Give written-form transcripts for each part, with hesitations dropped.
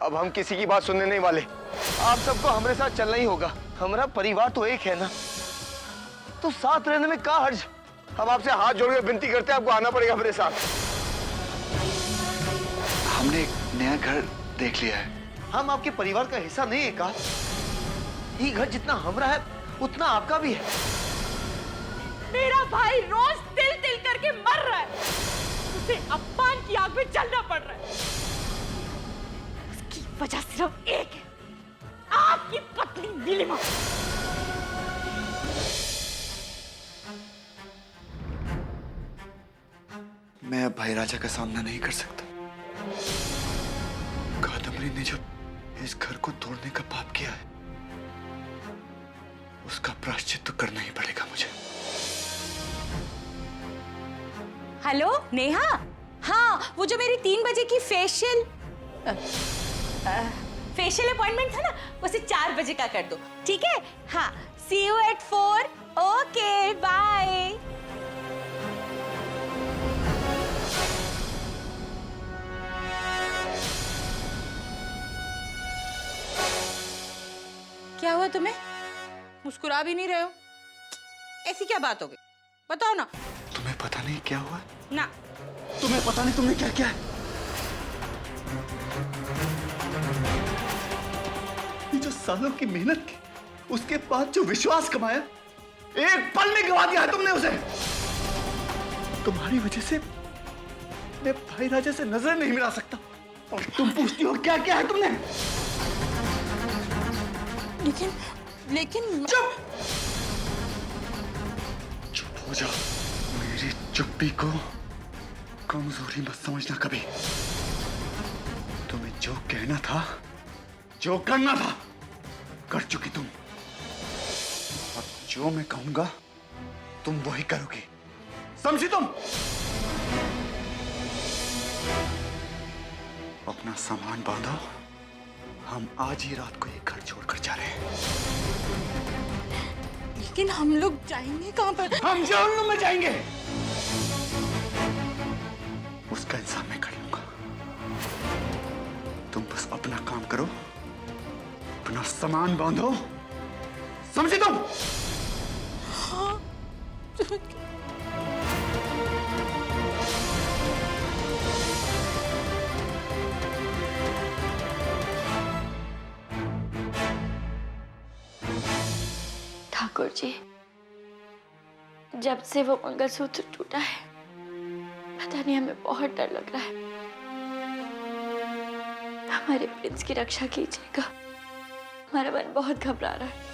अब हम किसी की बात सुनने नहीं वाले। आप सबको हमारे साथ चलना ही होगा। हमारा परिवार तो एक है ना, तो साथ रहने में क्या हर्ज। हम आपसे हाथ जोड़ के विनती करते हैं, आपको आना पड़ेगा हमारे साथ। हमने एक नया घर देख लिया है। हम आपके परिवार का हिस्सा नहीं है का? ये घर जितना हमारा है उतना आपका भी है। मेरा भाई रोज तिल तिल करके मर रहा है, उसे अपमान की आग में जलना पड़ रहा है। उसकी वजह सिर्फ एक है, आपकी पत्नी नीलिमा। मैं अब भाई राजा का सामना नहीं कर सकता। कादम्बरी ने जो इस घर को तोड़ने का पाप किया है, उसका प्रायश्चित तो करना ही पड़ेगा मुझे। हेलो नेहा, हाँ वो जो मेरी 3 बजे की फेशियल अपॉइंटमेंट था ना, उसे 4 बजे का कर दो, ठीक है? हाँ, see you at 4। Okay bye. क्या हुआ तुम्हें? मुस्कुरा भी नहीं रहे हो, ऐसी क्या बात हो गई? बताओ ना। तुम्हें पता नहीं क्या हुआ? ना। तुम्हें पता नहीं तुमने क्या किया है? ये जो सालों की मेहनत की, उसके बाद जो विश्वास कमाया, एक पल में गवा दिया है तुमने उसे। तुम्हारी वजह से मैं भाई राजा से नजर नहीं मिला सकता, और तुम पूछती हो क्या क्या है तुमने? लेकिन चुप हो जा। मेरी चुप्पी को कमजोरी मत समझना कभी। तुम्हें जो कहना था, जो करना था, कर चुकी तुम। और जो मैं कहूंगा तुम वही करोगी, समझी तुम? अपना सामान बांधो, हम आज ही रात को ये घर छोड़कर जा रहे हैं। लेकिन हम लोग जाएंगे कहां पर? हम जहन्नुम में जाएंगे। उसका इंतजाम मैं कर लूंगा। तुम बस अपना काम करो, अपना सामान बांधो, समझे तुम? हाँ। ठाकुर जी, जब से वो मंगलसूत्र टूटा है, पता नहीं हमें बहुत डर लग रहा है। हमारे प्रिंस की रक्षा कीजिएगा, हमारा मन बहुत घबरा रहा है।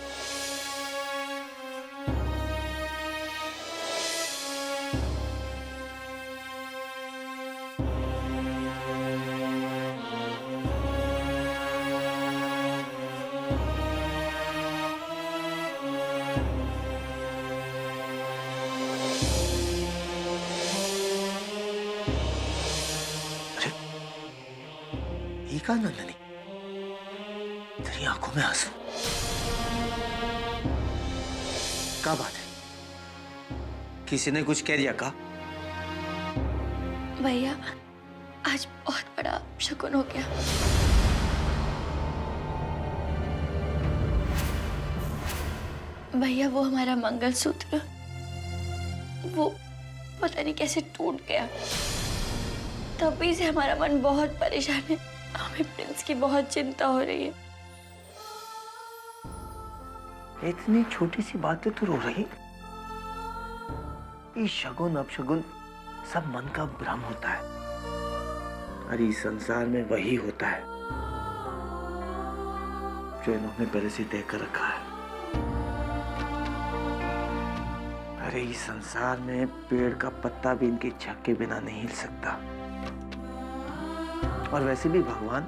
का नंदनी, तेरी आंखों में आंसू, क्या बात है? किसी ने कुछ कह दिया का? भैया, आज बहुत बड़ा शकुन हो गया। भैया, वो हमारा मंगलसूत्र, वो पता नहीं कैसे टूट गया। तभी से हमारा मन बहुत परेशान है। हमें प्रिंस की बहुत चिंता हो रही है। इतनी छोटी सी बात है तो रो रही? ये शगुन अपशगुन सब मन का भ्रम होता है, और इस संसार में वही होता है जो इन्होंने पहले से तय कर रखा है। अरे इस संसार में पेड़ का पत्ता भी इनकी इच्छा के बिना नहीं हिल सकता। और वैसे भी भगवान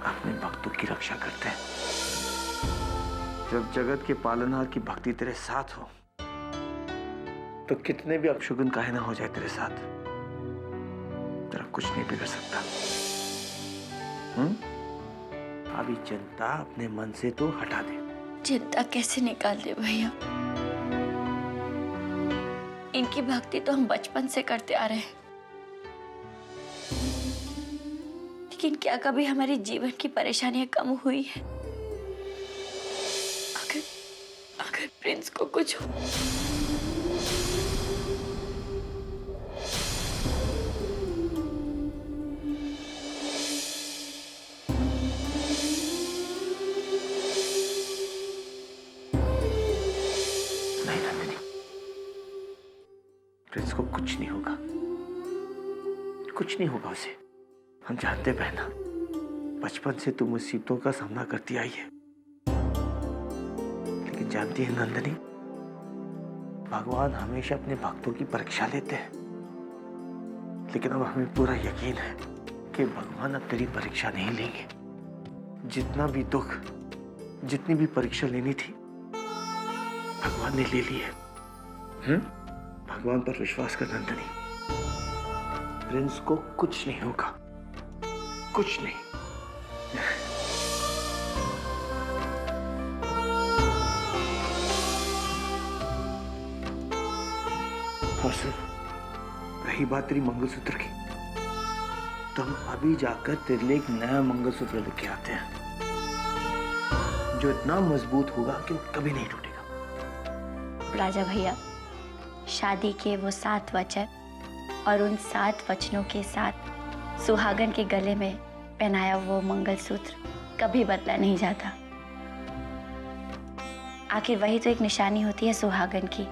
अपने भक्तों की रक्षा करते हैं। जब जगत के पालनहार की भक्ति तेरे साथ हो, तो कितने भी अपशगुन काहे ना हो जाए तेरे साथ, तेरा कुछ नहीं बिगड़ सकता। अभी चिंता अपने मन से तो हटा दे। चिंता कैसे निकाल दे भैया? इनकी भक्ति तो हम बचपन से करते आ रहे हैं, लेकिन लेकिन क्या कभी हमारे जीवन की परेशानियां कम हुई है? अगर अगर प्रिंस को कुछ हो, नहीं नंदिनी, प्रिंस को कुछ नहीं होगा, कुछ नहीं होगा उसे। हम जानते बहना, बचपन से तू मुसीबतों का सामना करती आई है, लेकिन जानती है नंदिनी, भगवान हमेशा अपने भक्तों की परीक्षा लेते हैं। लेकिन अब हमें पूरा यकीन है कि भगवान अब तेरी परीक्षा नहीं लेंगे। जितना भी दुख, जितनी भी परीक्षा लेनी थी, भगवान ने ले ली है। भगवान पर विश्वास कर नंदिनी, प्रिंस को कुछ नहीं होगा, कुछ नहीं। और सुन, रही बात तेरी मंगलसूत्र की, तो हम अभी जाकर तेरे लिए एक नया मंगलसूत्र लेके आते हैं, जो इतना मजबूत होगा कि वो कभी नहीं टूटेगा। राजा भैया, शादी के वो 7 वचन और उन 7 वचनों के साथ सुहागन के गले में पहनाया वो मंगलसूत्र कभी बदला नहीं जाता। आखिर वही तो एक निशानी होती है सुहागन की,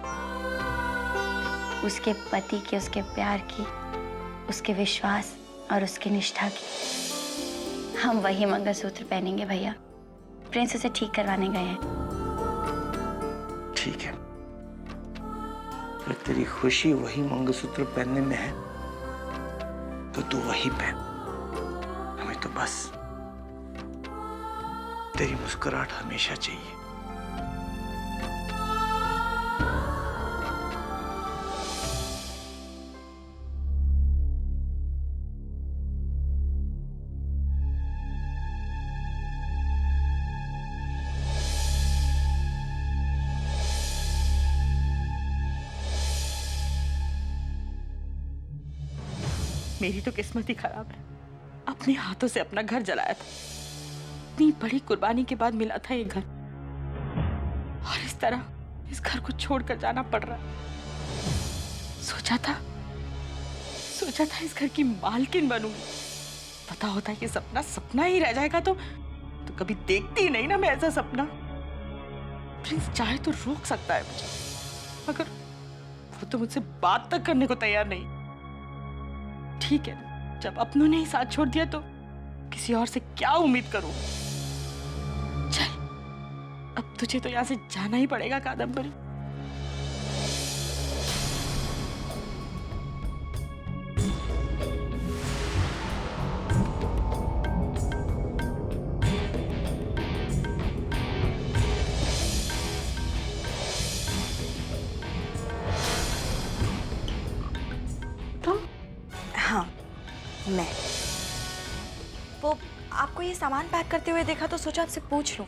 उसके पति की, उसके प्यार की, उसके विश्वास और उसकी निष्ठा की। हम वही मंगलसूत्र पहनेंगे भैया। प्रिंस उसे ठीक करवाने गए हैं। ठीक है, अगर तेरी खुशी वही मंगलसूत्र पहनने में है तो तू वही पहन। हमें तो बस तेरी मुस्कुराहट हमेशा चाहिए। मेरी तो किस्मत ही खराब है, अपने हाथों से अपना घर जलाया था। इतनी बड़ी कुर्बानी के बाद मिला था ये घर, और इस तरह इस घर को छोड़कर जाना पड़ रहा है। सोचा था इस घर की मालकिन बनूंगी। पता होता है कि सपना सपना ही रह जाएगा तो कभी देखती ही नहीं ना मैं ऐसा सपना। प्रिंस चाहे तो रोक सकता है मुझे, मगर वो तो मुझसे बात तक करने को तैयार नहीं। ठीक है, जब अपनों ने ही साथ छोड़ दिया तो किसी और से क्या उम्मीद करूं। चल, अब तुझे तो यहां से जाना ही पड़ेगा कादम्बरी। हाँ, मैं वो आपको ये सामान पैक करते हुए देखा तो सोचा आपसे पूछ लूं,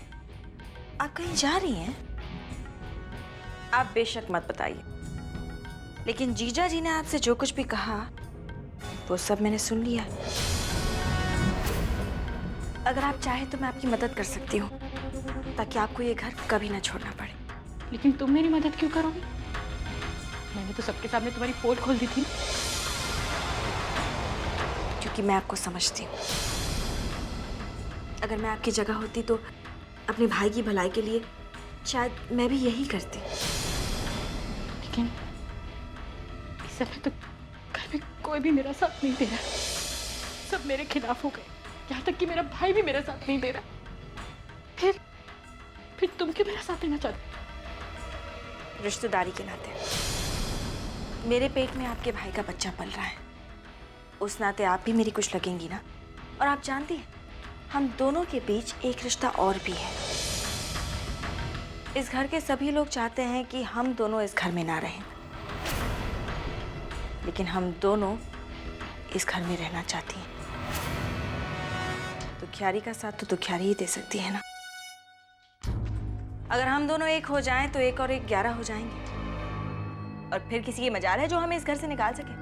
आप कहीं जा रही हैं? आप बेशक मत बताइए, लेकिन जीजा जी ने आपसे जो कुछ भी कहा वो सब मैंने सुन लिया। अगर आप चाहें तो मैं आपकी मदद कर सकती हूँ, ताकि आपको ये घर कभी ना छोड़ना पड़े। लेकिन तुम मेरी मदद क्यों करोगी? मैंने तो सबके सामने तुम्हारी पोल खोल दी थी। क्योंकि मैं आपको समझती हूँ। अगर मैं आपकी जगह होती तो अपने भाई की भलाई के लिए शायद मैं भी यही करती। लेकिन इस समय तो घर में कोई भी मेरा साथ नहीं दे रहा, सब मेरे खिलाफ हो गए। यहाँ तक कि मेरा भाई भी मेरा साथ नहीं दे रहा। फिर तुम क्यों मेरा साथ देना चाहते? रिश्तेदारी के नाते मेरे पेट में आपके भाई का बच्चा पल रहा है, उस नाते आप भी मेरी कुछ लगेंगी ना। और आप जानती हैं, हम दोनों के बीच एक रिश्ता और भी है। इस घर के सभी लोग चाहते हैं कि हम दोनों इस घर में ना रहें, लेकिन हम दोनों इस घर में रहना चाहती हैं। दुखियारी का साथ तो दुखियारी ही दे सकती है ना। अगर हम दोनों एक हो जाएं तो 1 और 1 11 हो जाएंगे, और फिर किसी की मजाल है जो हमें इस घर से निकाल सके।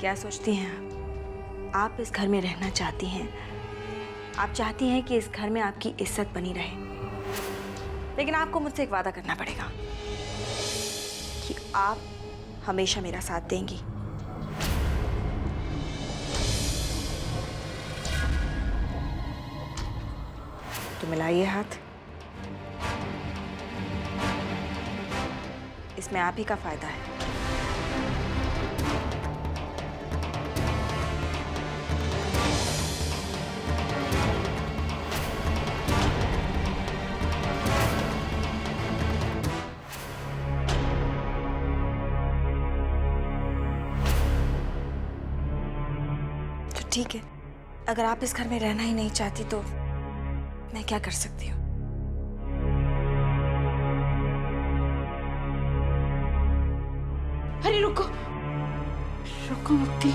क्या सोचती हैं आप इस घर में रहना चाहती हैं आप चाहती हैं कि इस घर में आपकी इज्जत बनी रहे, लेकिन आपको मुझसे एक वादा करना पड़ेगा कि आप हमेशा मेरा साथ देंगी। तो मिलाइए हाथ। इसमें आप ही का फायदा है। तो ठीक है, अगर आप इस घर में रहना ही नहीं चाहती तो मैं क्या कर सकती हूँ? अरे रुको रुको मुक्ति,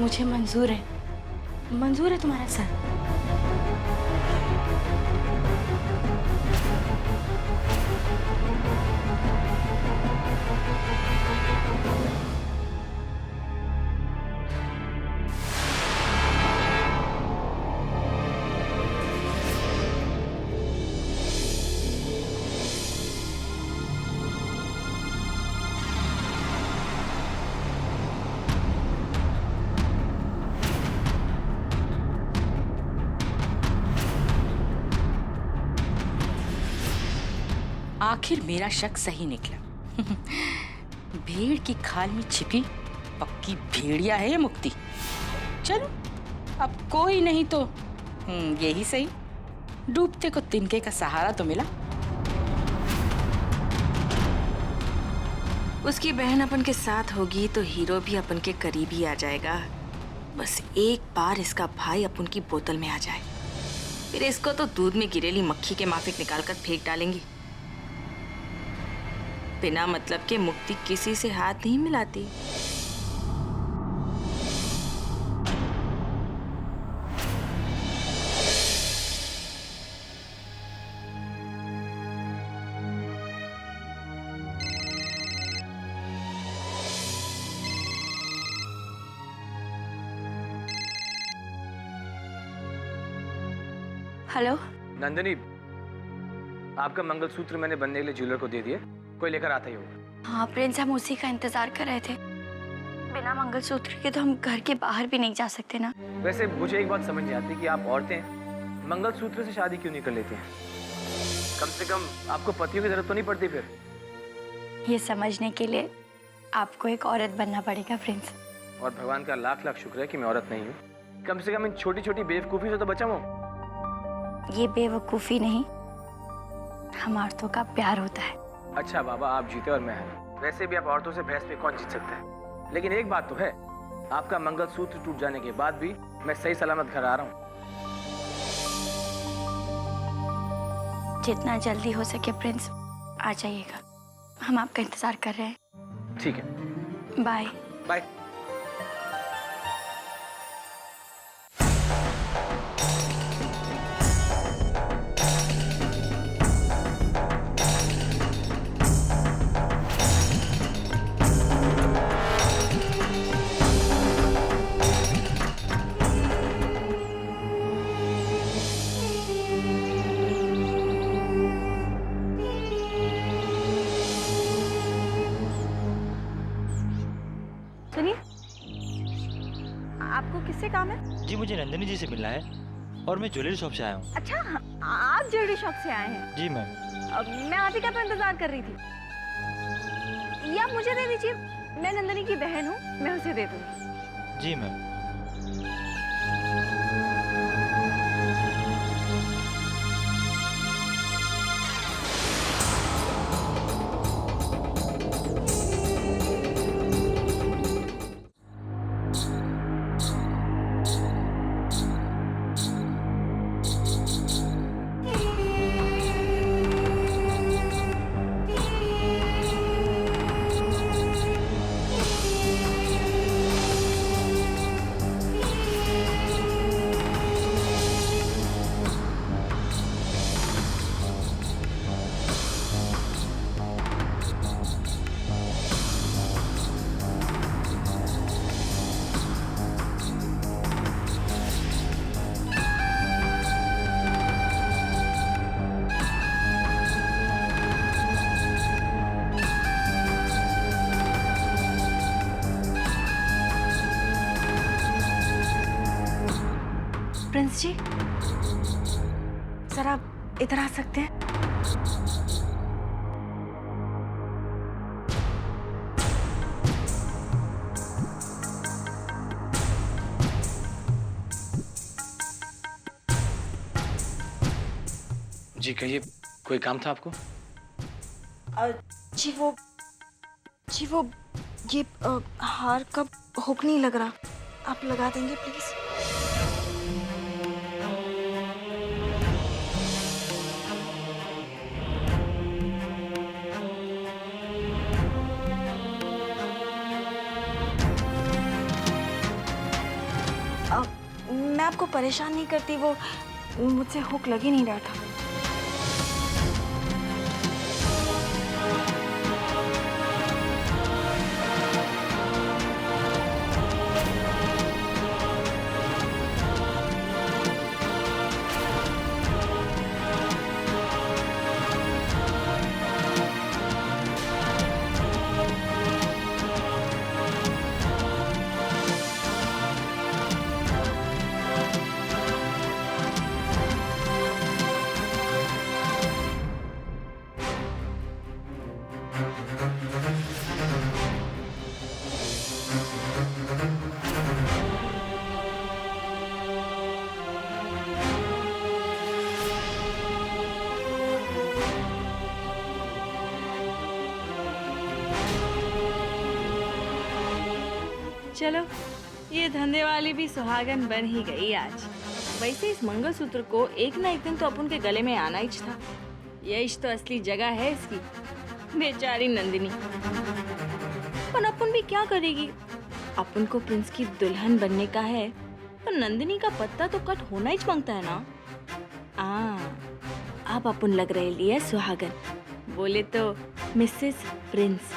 मुझे मंजूर है तुम्हारा साथ। आखिर मेरा शक सही निकला। भीड़ की खाल में छिपी पक्की भेड़िया है ये मुक्ति। चलो अब कोई नहीं तो यही सही, डूबते को तिनके का सहारा तो मिला। उसकी बहन अपन के साथ होगी तो हीरो भी अपन के करीब ही आ जाएगा। बस एक बार इसका भाई अपन की बोतल में आ जाए, फिर इसको तो दूध में गिरेली मक्खी के माफिक निकालकर फेंक डालेंगी। बिना मतलब के मुक्ति किसी से हाथ नहीं मिलाती। हेलो नंदिनी, आपका मंगलसूत्र मैंने बनने के लिए ज्वेलर को दे दिया, कोई लेकर आता ही होगा। हाँ प्रिंस, हम उसी का इंतजार कर रहे थे। बिना मंगलसूत्र के तो हम घर के बाहर भी नहीं जा सकते ना। वैसे मुझे एक बात समझ नहीं आती कि आप औरतें मंगलसूत्र से शादी क्यों नहीं कर लेती हैं? कम से कम आपको पतियों की जरूरत तो नहीं पड़ती फिर? ये समझने के लिए आपको एक औरत बनना पड़ेगा प्रिंस। और भगवान का लाख लाख शुक्र है कि मैं औरत नहीं हूँ। कम से कम इन छोटी छोटी बेवकूफ़ी से तो बचा हूँ। ये बेवकूफ़ी नहीं, हम औरतों का प्यार होता है। अच्छा बाबा, आप जीते और मैं हारी। वैसे भी आप औरतों से बहस में कौन जीत सकता है? लेकिन एक बात तो है, आपका मंगलसूत्र टूट जाने के बाद भी मैं सही सलामत घर आ रहा हूँ। जितना जल्दी हो सके प्रिंस आ जाइएगा, हम आपका इंतजार कर रहे हैं। ठीक है, बाय बाय। सुनिए, आपको किससे काम है? जी मुझे नंदिनी जी से मिलना है और मैं ज्वेलरी शॉप से आया हूँ। अच्छा, आप ज्वेलरी शॉप से आए हैं? जी मैम। मैं आप ही का तो इंतजार कर रही थी। ये आप मुझे दे दीजिए, मैं नंदिनी की बहन हूँ, मैं उसे दे दूँगी। जी मैम। प्रिंस जी, जरा इधर आ सकते हैं? जी कहिए, कोई काम था आपको? जी वो ये हार का हुक नहीं लग रहा, आप लगा देंगे प्लीज? मैं आपको परेशान नहीं करती, वो मुझसे हुक लग ही नहीं रहा था। चलो, ये धंधे वाली भी सुहागन बन ही गई आज। वैसे इस मंगलसूत्र को एक ना एक दिन तो अपन के गले में आना ही था। यही तो असली जगह है इसकी, बेचारी नंदिनी। पर अपन भी क्या करेगी, अपन को प्रिंस की दुल्हन बनने का है, तो नंदिनी का पत्ता तो कट होना ही मांगता है ना। अब अपन लग रहे लिए सुहागन, बोले तो मिसेस प्रिंस।